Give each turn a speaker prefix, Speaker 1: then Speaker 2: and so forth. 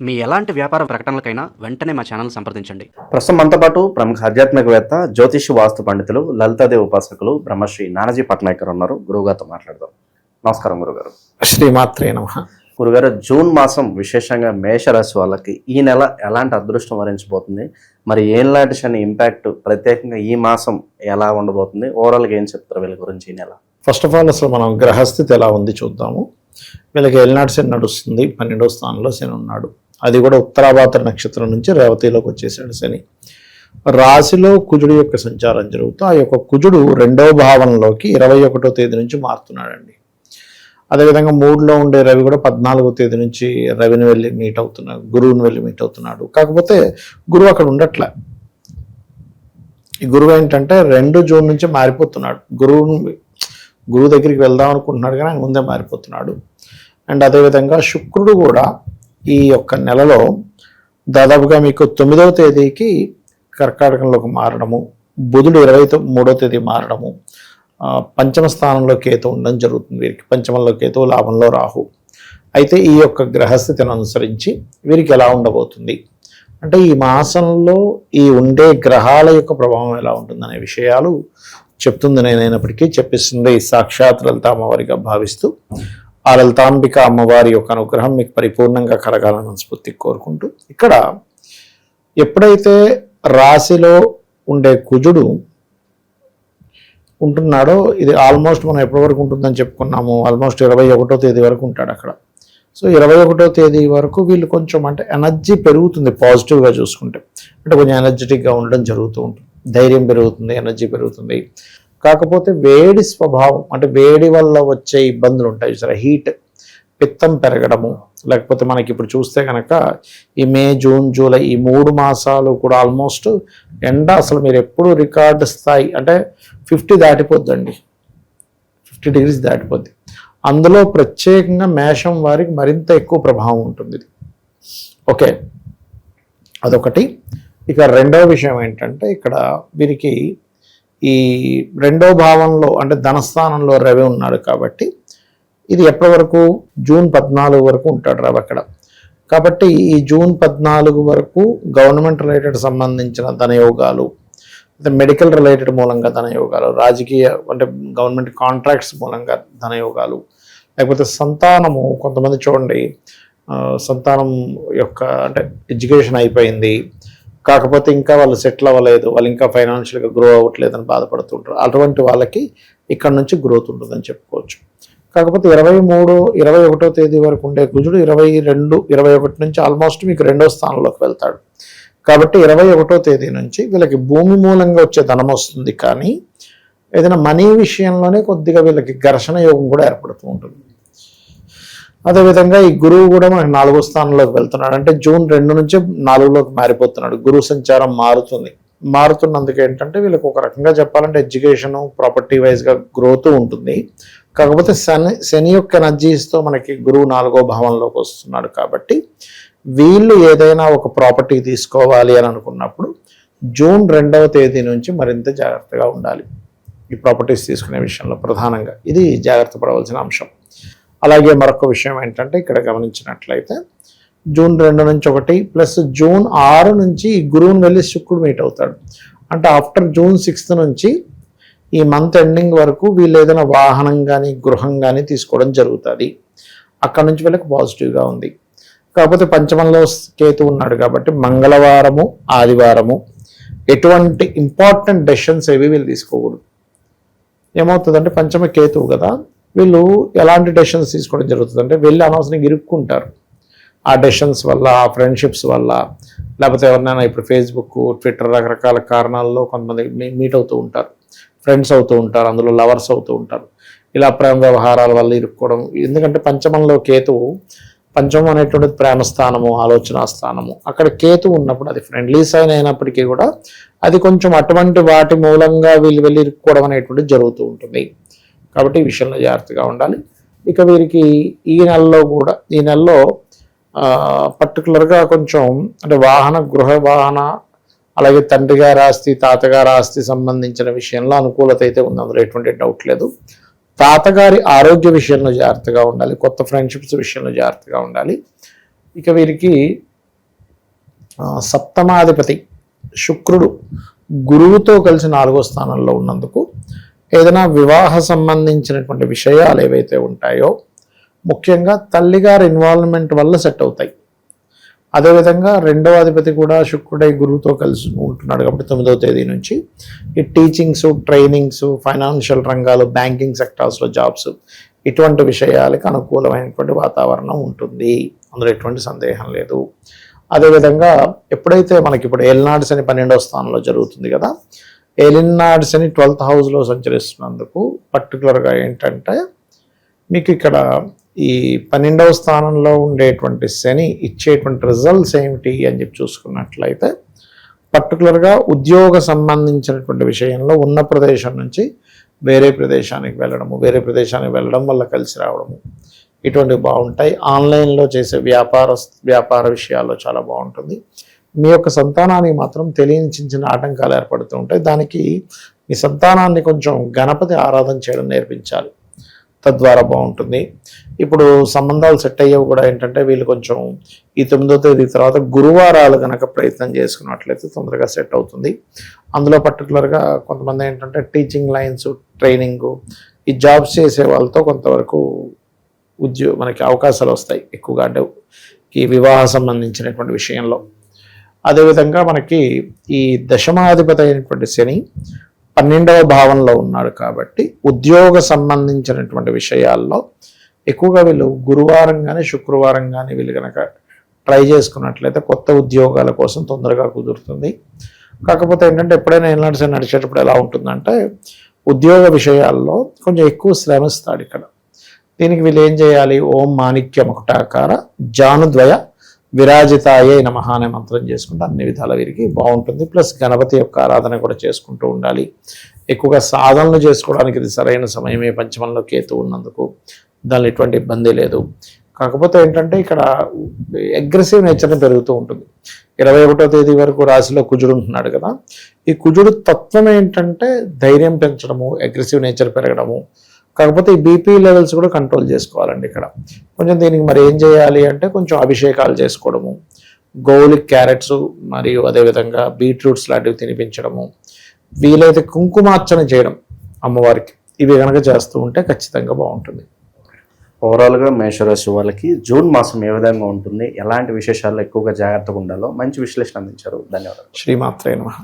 Speaker 1: మీ ఎలాంటి వ్యాపార ప్రకటనలకైనా వెంటనే మా ఛానల్ సంప్రదించండి.
Speaker 2: ప్రస్తుతం మనతో పాటు ప్రముఖ ఆధ్యాత్మికవేత్త, జ్యోతిష వాస్తు పండితులు, లలితాదేవి ఉపాసకులు బ్రహ్మశ్రీ నానాజీ పట్నాయక్ గారు ఉన్నారు. గురువుగారితో మాట్లాడదాం. నమస్కారం గురుగారు.
Speaker 3: శ్రీమాత్రే నమః.
Speaker 2: గురుగారు, జూన్ మాసం విశేషంగా మేషరాశి వాళ్ళకి ఈ నెల ఎలాంటి అదృష్టం వరించబోతుంది? మరి ఏలాంటి శని ఇంపాక్ట్ ప్రత్యేకంగా ఈ మాసం ఎలా ఉండబోతుంది? ఓవరాల్గా ఏం చెప్తారు వీళ్ళ గురించి ఈ నెల?
Speaker 3: ఫస్ట్ ఆఫ్ ఆల్ అసలు మనం గ్రహస్థితి ఎలా ఉంది చూద్దాము. వీళ్ళకి ఏలినాటి శని నడుస్తుంది, 12వ స్థానంలో శని ఉన్నాడు. అది కూడా ఉత్తరాభాద్ర నక్షత్రం నుంచి రేవతిలోకి వచ్చేసాడు శని. రాశిలో కుజుడు యొక్క సంచారం జరుగుతూ ఆ యొక్క కుజుడు 2వ భావంలోకి 21వ తేదీ నుంచి మారుతున్నాడండి. అదేవిధంగా 3లో ఉండే రవి కూడా 14వ తేదీ నుంచి రవిని వెళ్ళి మీట్ అవుతున్నాడు, గురువుని వెళ్ళి మీట్ అవుతున్నాడు. కాకపోతే గురువు అక్కడ ఉండట్లే. ఈ గురువు ఏంటంటే 2 జూన్ నుంచి మారిపోతున్నాడు. గురువు దగ్గరికి వెళ్దాం అనుకుంటున్నాడు కానీ ఆయన ముందే మారిపోతున్నాడు. అండ్ అదేవిధంగా శుక్రుడు కూడా ఈ యొక్క నెలలో దాదాపుగా మీకు 9వ తేదీకి కర్కాటకంలోకి మారడము, బుధుడు 23వ తేదీ మారడము, పంచమ స్థానంలో కేతు ఉండడం జరుగుతుంది. వీరికి పంచమంలో కేతు, లాభంలో రాహు. అయితే ఈ యొక్క గ్రహస్థితిని అనుసరించి వీరికి ఎలా ఉండబోతుంది అంటే ఈ మాసంలో ఈ ఉండే గ్రహాల యొక్క ప్రభావం ఎలా ఉంటుందనే విషయాలు చెప్తుంది. నేనైనప్పటికీ చెప్పిస్తుంది సాక్షాత్ లలిత అమ్మవారిగా భావిస్తూ ఆ లలితాంబిక అమ్మవారి యొక్క అనుగ్రహం మీకు పరిపూర్ణంగా కలగాలని మనస్ఫూర్తి కోరుకుంటూ, ఇక్కడ ఎప్పుడైతే రాశిలో ఉండే కుజుడు ఉంటున్నాడో ఇది ఆల్మోస్ట్ మనం ఎప్పటి వరకు ఉంటుందని చెప్పుకున్నాము, ఆల్మోస్ట్ 21వ తేదీ వరకు ఉంటాడు అక్కడ. సో 21వ తేదీ వరకు వీళ్ళు కొంచెం అంటే ఎనర్జీ పెరుగుతుంది. పాజిటివ్గా చూసుకుంటే అంటే కొంచెం ఎనర్జెటిక్గా ఉండడం జరుగుతూ ఉంటుంది, ధైర్యం పెరుగుతుంది, ఎనర్జీ పెరుగుతుంది. కాకపోతే వేడి స్వభావం అంటే వేడి వల్ల వచ్చే ఇబ్బందులు ఉంటాయి సరే, హీట్, పిత్తం పెరగడము, లేకపోతే మనకి ఇప్పుడు చూస్తే కనుక ఈ మే, జూన్, జూలై ఈ 3 మాసాలు కూడా ఆల్మోస్ట్ ఎండ అసలు మీరు ఎప్పుడు రికార్డు స్థాయి అంటే 50 దాటిపోద్దండి, 50 డిగ్రీస్ దాటిపోద్ది. అందులో ప్రత్యేకంగా మేషం వారికి మరింత ఎక్కువ ప్రభావం ఉంటుంది. ఓకే, అదొకటి. ఇక రెండవ విషయం ఏంటంటే ఇక్కడ వీరికి ఈ 2వ భావంలో అంటే ధనస్థానంలో రవి ఉన్నాడు కాబట్టి ఇది ఎప్పటి వరకు జూన్ 14 వరకు ఉంటాడు రవి అక్కడ. కాబట్టి ఈ జూన్ 14 వరకు గవర్నమెంట్ రిలేటెడ్ సంబంధించిన ధనయోగాలు, మెడికల్ రిలేటెడ్ మూలంగా ధనయోగాలు, రాజకీయ అంటే గవర్నమెంట్ కాంట్రాక్ట్స్ మూలంగా ధనయోగాలు, లేకపోతే సంతానము, కొంతమంది చూడండి సంతానం యొక్క అంటే ఎడ్యుకేషన్ అయిపోయింది కాకపోతే ఇంకా వాళ్ళు సెటిల్ అవ్వలేదు, వాళ్ళు ఇంకా ఫైనాన్షియల్గా గ్రో అవ్వట్లేదని బాధపడుతుంటారు. అటువంటి వాళ్ళకి ఇక్కడ నుంచి గ్రోత్ ఉంటుందని చెప్పుకోవచ్చు. కాకపోతే 21వ తేదీ వరకు ఉండే కుజుడు 22, 21 నుంచి ఆల్మోస్ట్ మీకు 2వ స్థానంలోకి వెళ్తాడు. కాబట్టి 21వ తేదీ నుంచి వీళ్ళకి భూమి మూలంగా వచ్చే ధనం వస్తుంది, కానీ ఏదైనా మనీ విషయంలోనే కొద్దిగా వీళ్ళకి ఘర్షణ యోగం కూడా ఏర్పడుతూ ఉంటుంది. అదేవిధంగా ఈ గురువు కూడా మనకి 4వ స్థానంలోకి వెళ్తున్నాడు. అంటే జూన్ 2 నుంచి 4లోకి మారిపోతున్నాడు. గురువు సంచారం మారుతున్నందుకు ఏంటంటే వీళ్ళకి ఒక రకంగా చెప్పాలంటే ఎడ్యుకేషను, ప్రాపర్టీ వైజ్గా గ్రోత్ ఉంటుంది. కాకపోతే శని యొక్క ఎనర్జీస్తో మనకి గురువు 4వ భావంలోకి వస్తున్నాడు. కాబట్టి వీళ్ళు ఏదైనా ఒక ప్రాపర్టీ తీసుకోవాలి అని అనుకున్నప్పుడు జూన్ 2వ తేదీ నుంచి మరింత జాగ్రత్తగా ఉండాలి. ఈ ప్రాపర్టీస్ తీసుకునే విషయంలో ప్రధానంగా ఇది జాగ్రత్త పడవలసిన అంశం. అలాగే మరొక విషయం ఏంటంటే ఇక్కడ గమనించినట్లయితే జూన్ 2 నుంచి 1 ప్లస్ జూన్ 6 నుంచి గురువుని వెళ్ళి శుక్రుడు మీట్ అవుతాడు. అంటే ఆఫ్టర్ జూన్ 6 నుంచి ఈ మంత్ ఎండింగ్ వరకు వీళ్ళు ఏదైనా వాహనం కానీ గృహం కానీ తీసుకోవడం జరుగుతుంది. అక్కడ నుంచి వీళ్ళకి పాజిటివ్గా ఉంది. కాకపోతే పంచమంలో కేతు ఉన్నాడు కాబట్టి మంగళవారము, ఆదివారము ఎటువంటి ఇంపార్టెంట్ డెసిషన్స్ ఏవి వీళ్ళు తీసుకోకూడదు. ఏమవుతుందంటే పంచమ కేతువు కదా, వీళ్ళు ఎలాంటి డెసిషన్స్ తీసుకోవడం జరుగుతుంది అంటే వెళ్ళి అనవసరంగా ఇరుక్కుంటారు. ఆ డెసిషన్స్ వల్ల, ఆ ఫ్రెండ్షిప్స్ వల్ల, లేకపోతే ఎవరినైనా ఇప్పుడు ఫేస్బుక్, ట్విట్టర్ రకరకాల కారణాల్లో కొంతమంది మీట్ అవుతూ ఉంటారు, ఫ్రెండ్స్ అవుతూ ఉంటారు, అందులో లవర్స్ అవుతూ ఉంటారు. ఇలా ప్రేమ వ్యవహారాల వల్ల ఇరుక్కోవడం. ఎందుకంటే పంచమంలో కేతువు, పంచమం అనేటువంటిది ప్రేమ స్థానము, ఆలోచన స్థానము. అక్కడ కేతు ఉన్నప్పుడు అది ఫ్రెండ్లీ సైన్ అయినప్పటికీ కూడా అది కొంచెం అటువంటి వాటి మూలంగా వీళ్ళు వెళ్ళి ఇరుక్కోవడం అనేటువంటిది జరుగుతూ ఉంటుంది. కాబట్టి ఈ విషయంలో జాగ్రత్తగా ఉండాలి. ఇక వీరికి ఈ నెలలో పర్టికులర్గా కొంచెం అంటే గృహ వాహన, అలాగే తండ్రి గారి ఆస్తి, తాతగారి ఆస్తి సంబంధించిన విషయంలో అనుకూలత అయితే ఉంది, అందులో ఎటువంటి డౌట్ లేదు. తాతగారి ఆరోగ్య విషయంలో జాగ్రత్తగా ఉండాలి, కొత్త ఫ్రెండ్షిప్స్ విషయంలో జాగ్రత్తగా ఉండాలి. ఇక వీరికి సప్తమాధిపతి శుక్రుడు గురువుతో కలిసి 4వ స్థానంలో ఉన్నందుకు ఏదైనా వివాహ సంబంధించినటువంటి విషయాలు ఏవైతే ఉంటాయో ముఖ్యంగా తల్లిగారి ఇన్వాల్వ్మెంట్ వల్ల సెట్ అవుతాయి. అదేవిధంగా 2వ అధిపతి కూడా శుక్రుడై గురువుతో కలిసి ఉంటున్నాడు కాబట్టి 9వ తేదీ నుంచి ఈ టీచింగ్స్, ట్రైనింగ్స్, ఫైనాన్షియల్ రంగాలు, బ్యాంకింగ్ సెక్టార్స్లో జాబ్స్, ఇటువంటి విషయాలకి అనుకూలమైనటువంటి వాతావరణం ఉంటుంది. అందులో ఎటువంటి సందేహం లేదు. అదేవిధంగా ఎప్పుడైతే మనకి ఇప్పుడు ఏలినాడు శని 12వ స్థానంలో జరుగుతుంది కదా, ఏలినాడు శని 12th హౌస్లో సంచరిస్తున్నందుకు పర్టికులర్గా ఏంటంటే మీకు ఇక్కడ ఈ 12వ స్థానంలో ఉండేటువంటి శని ఇచ్చేటువంటి రిజల్ట్స్ ఏమిటి అని చెప్పి చూసుకున్నట్లయితే పర్టికులర్గా ఉద్యోగ సంబంధించినటువంటి విషయంలో ఉన్న ప్రదేశం నుంచి వేరే ప్రదేశానికి వెళ్ళడం వల్ల కలిసి రావడము, ఇటువంటివి బాగుంటాయి. ఆన్లైన్లో చేసే వ్యాపార విషయాల్లో చాలా బాగుంటుంది. మీ యొక్క సంతానానికి మాత్రం తెలియని చిన్న ఆటంకాలు ఏర్పడుతూ ఉంటాయి. దానికి మీ సంతానాన్ని కొంచెం గణపతి ఆరాధన చేయడం నేర్పించాలి, తద్వారా బాగుంటుంది. ఇప్పుడు సంబంధాలు సెట్ అయ్యేవి కూడా ఏంటంటే వీళ్ళు కొంచెం ఈ 9వ తేదీ తర్వాత గురువారాలు కనుక ప్రయత్నం చేసుకున్నట్లయితే తొందరగా సెట్ అవుతుంది. అందులో పర్టికులర్గా కొంతమంది ఏంటంటే టీచింగ్ లైన్స్, ట్రైనింగ్, ఈ జాబ్స్ చేసే వాళ్ళతో కొంతవరకు మనకి అవకాశాలు వస్తాయి ఎక్కువగా, అంటే ఈ వివాహ సంబంధించినటువంటి విషయంలో. అదేవిధంగా మనకి ఈ దశమాధిపతి అయినటువంటి శని 12వ భావంలో ఉన్నాడు కాబట్టి ఉద్యోగ సంబంధించినటువంటి విషయాల్లో ఎక్కువగా వీళ్ళు గురువారం కానీ శుక్రవారం కానీ వీళ్ళు కనుక ట్రై చేసుకున్నట్లయితే కొత్త ఉద్యోగాల కోసం తొందరగా కుదురుతుంది. కాకపోతే ఏంటంటే ఎప్పుడైనా ఏలినాడు శని నడిచేటప్పుడు ఎలా ఉంటుందంటే ఉద్యోగ విషయాల్లో కొంచెం ఎక్కువ శ్రమిస్తాడు ఇక్కడ. దీనికి వీళ్ళు ఏం చేయాలి, ఓం మాణిక్య ముకుటాకార జానుద్వయ విరాజితాయే నమః అనే మంత్రం చేసుకుంటే అన్ని విధాల వీరికి బాగుంటుంది. ప్లస్ గణపతి యొక్క ఆరాధన కూడా చేసుకుంటూ ఉండాలి. ఎక్కువగా సాధనలు చేసుకోవడానికి ఇది సరైన సమయమే, పంచమంలో కేతు ఉన్నందుకు దానిలో ఎటువంటి ఇబ్బంది లేదు. కాకపోతే ఏంటంటే ఇక్కడ అగ్రెసివ్ నేచర్ని పెరుగుతూ ఉంటుంది. 21వ తేదీ వరకు రాశిలో కుజుడు ఉంటున్నాడు కదా, ఈ కుజుడు తత్వం ఏంటంటే ధైర్యం పెంచడము, అగ్రెసివ్ నేచర్ పెరగడము. కాకపోతే ఈ బీపీ లెవెల్స్ కూడా కంట్రోల్ చేసుకోవాలండి ఇక్కడ. కొంచెం దీనికి మరి ఏం చేయాలి అంటే కొంచెం అభిషేకాలు చేసుకోవడము, గోవులకి క్యారెట్స్ మరియు అదేవిధంగా బీట్రూట్స్ లాంటివి తినిపించడము, వీలైతే కుంకుమార్చన చేయడం అమ్మవారికి, ఇవి కనుక చేస్తూ ఉంటే ఖచ్చితంగా బాగుంటుంది.
Speaker 2: ఓవరాల్గా మేషరాశి వాళ్ళకి జూన్ మాసం ఏ విధంగా ఉంటుంది, ఎలాంటి విశేషాల్లో ఎక్కువగా జాగ్రత్తగా ఉండాలో మంచి విశ్లేషణ అందించారు. ధన్యవాదాలు.
Speaker 3: శ్రీమాత్రే నమః.